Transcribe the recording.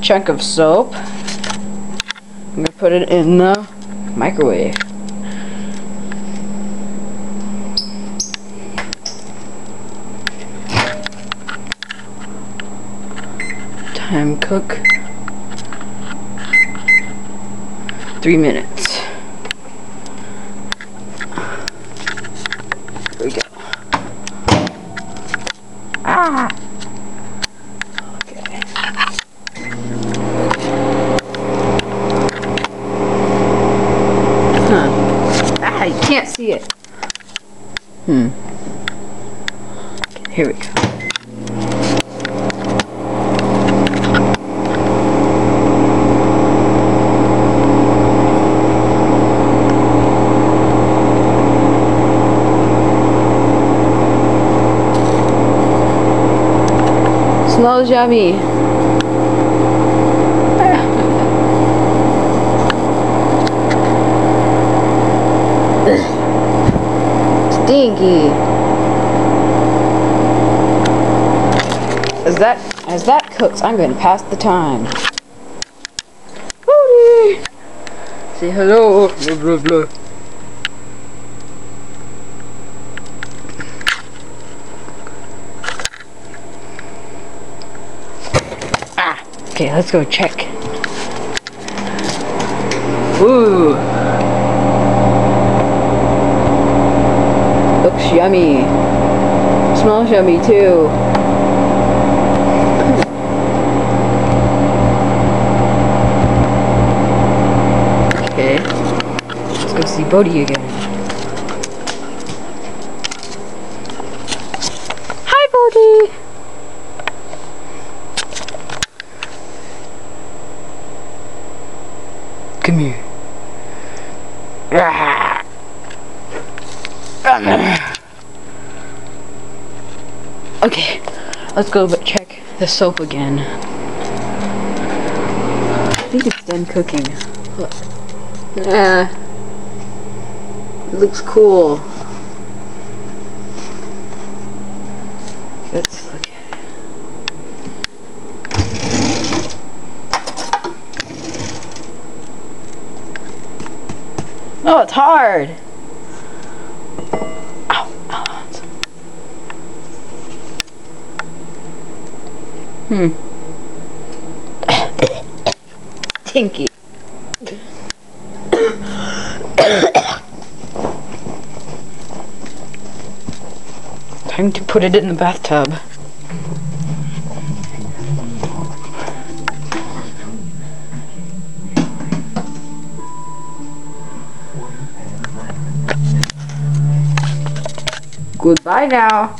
chunk of soap. I'm gonna put it in the microwave. Time cook 3 minutes. Here we go. Ah! Okay. Huh. Ah, you can't see it. Okay, here we go. Smells yummy. Stinky. As that cooks, I'm going to pass the time. Woody! Say hello. Blah, blah, blah. Okay, let's go check. Ooh. Looks yummy. Smells yummy too. Okay. Let's go see Bodhi again. Hi, Bodhi! Come here. Okay, let's go check the soap again. I think it's done cooking. Look. Yeah. It looks cool. Let's look at it. Oh, it's hard. Ow, ow. Stinky. Time to put it in the bathtub. Goodbye now.